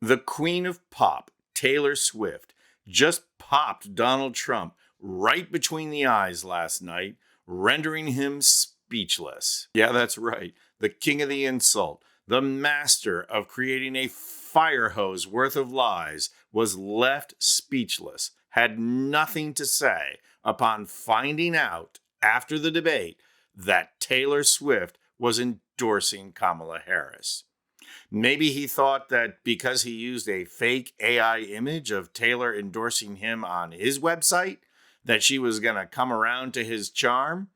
The queen of pop, Taylor Swift, just popped Donald Trump right between the eyes last night, rendering him speechless. Yeah, that's right. The king of the insult, the master of creating a fire hose worth of lies, was left speechless, had nothing to say upon finding out after the debate that Taylor Swift was endorsing Kamala Harris. Maybe he thought that because he used a fake AI image of Taylor endorsing him on his website, that she was going to come around to his charm?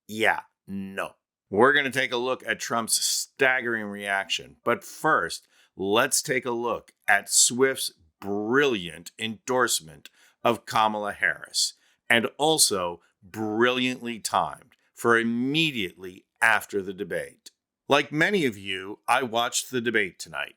Yeah, no. We're going to take a look at Trump's staggering reaction. But first, let's take a look at Swift's brilliant endorsement of Kamala Harris, and also brilliantly timed for immediately after the debate. Like many of you, I watched the debate tonight.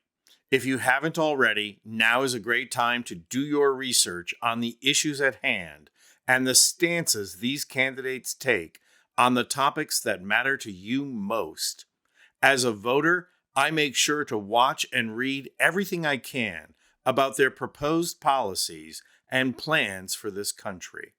If you haven't already, now is a great time to do your research on the issues at hand and the stances these candidates take on the topics that matter to you most. As a voter, I make sure to watch and read everything I can about their proposed policies and plans for this country.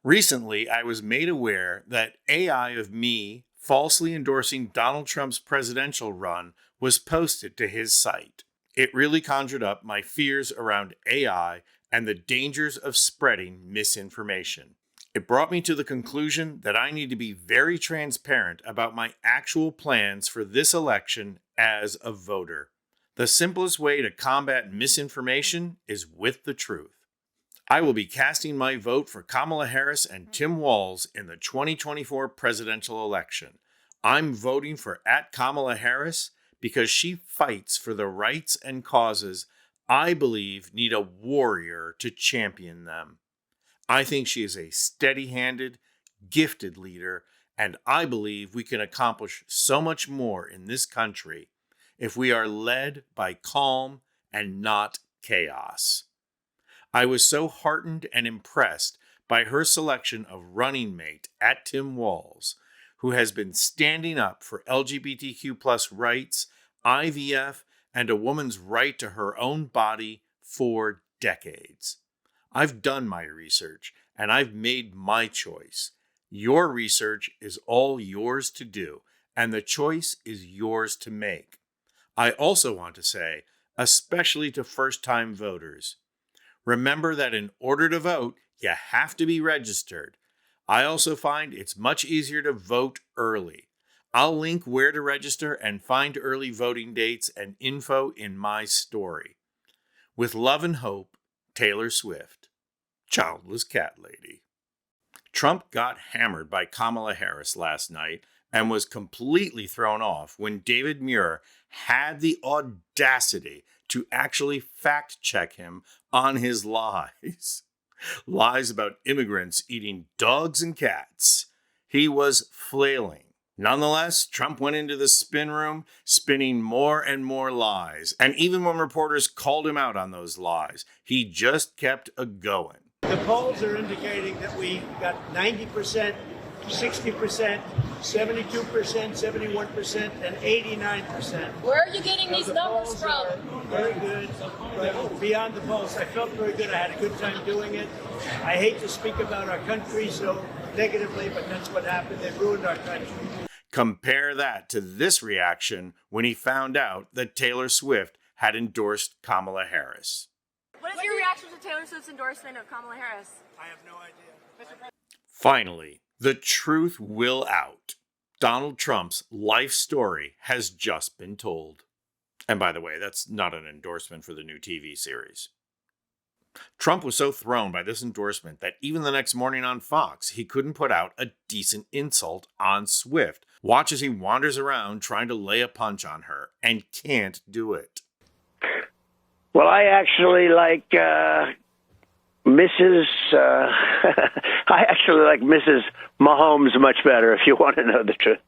Recently, I was made aware that AI of me falsely endorsing Donald Trump's presidential run was posted to his site. It really conjured up my fears around AI and the dangers of spreading misinformation. It brought me to the conclusion that I need to be very transparent about my actual plans for this election as a voter. The simplest way to combat misinformation is with the truth. I will be casting my vote for Kamala Harris and Tim Walz in the 2024 presidential election. I'm voting for @Kamala Harris because she fights for the rights and causes I believe need a warrior to champion them. I think she is a steady-handed, gifted leader, and I believe we can accomplish so much more in this country if we are led by calm and not chaos. I was so heartened and impressed by her selection of running mate @Tim Walz, who has been standing up for LGBTQ+ rights, IVF, and a woman's right to her own body for decades. I've done my research, and I've made my choice. Your research is all yours to do, and the choice is yours to make. I also want to say, especially to first-time voters, remember that in order to vote, you have to be registered. I also find it's much easier to vote early. I'll link where to register and find early voting dates and info in my story. With love and hope, Taylor Swift, Childless Cat Lady. Trump got hammered by Kamala Harris last night and was completely thrown off when David Muir had the audacity to actually fact-check him on his lies. Lies about immigrants eating dogs and cats. He was flailing. Nonetheless, Trump went into the spin room, spinning more and more lies. And even when reporters called him out on those lies, he just kept a-going. The polls are indicating that we got 90%, 60%, 72%, 71%, and 89%. Where are you getting these numbers from? Very good. But beyond the polls, I felt very good. I had a good time doing it. I hate to speak about our country so negatively, but that's what happened. They ruined our country. Compare that to this reaction when he found out that Taylor Swift had endorsed Kamala Harris. What is your reaction to Taylor Swift's endorsement of Kamala Harris? I have no idea. Finally, the truth will out. Donald Trump's life story has just been told. And by the way, that's not an endorsement for the new TV series. Trump was so thrown by this endorsement that even the next morning on Fox, he couldn't put out a decent insult on Swift. Watch as he wanders around trying to lay a punch on her and can't do it. Well, I actually like Mrs. I actually like Mrs. Mahomes much better, if you want to know the truth.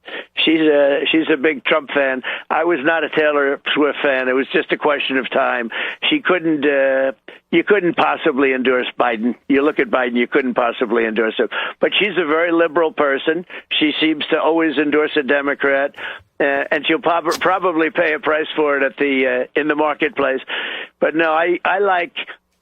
She's a big Trump fan. I was not a Taylor Swift fan. It was just a question of time. You couldn't possibly endorse Biden. You look at Biden, you couldn't possibly endorse him. But she's a very liberal person. She seems to always endorse a Democrat, and she'll probably pay a price for it in the marketplace. But no, I like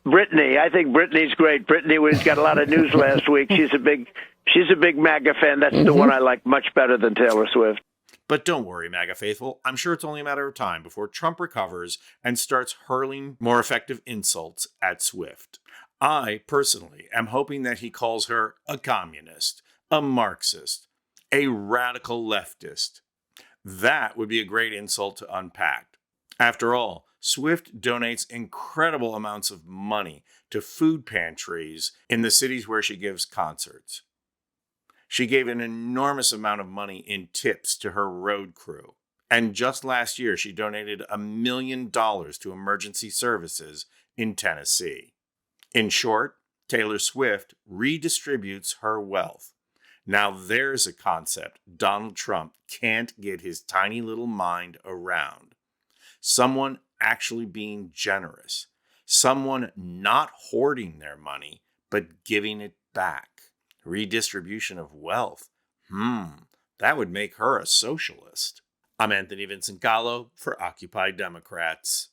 Brittany. I think Brittany's great. Brittany got a lot of news last week. She's a big MAGA fan. That's the one I like much better than Taylor Swift. But don't worry, MAGA faithful. I'm sure it's only a matter of time before Trump recovers and starts hurling more effective insults at Swift. I, personally, am hoping that he calls her a communist, a Marxist, a radical leftist. That would be a great insult to unpack. After all, Swift donates incredible amounts of money to food pantries in the cities where she gives concerts. She gave an enormous amount of money in tips to her road crew. And just last year, she donated $1 million to emergency services in Tennessee. In short, Taylor Swift redistributes her wealth. Now there's a concept Donald Trump can't get his tiny little mind around. Someone actually being generous. Someone not hoarding their money, but giving it back. Redistribution of wealth. That would make her a socialist. I'm Anthony Vincent Gallo for Occupy Democrats.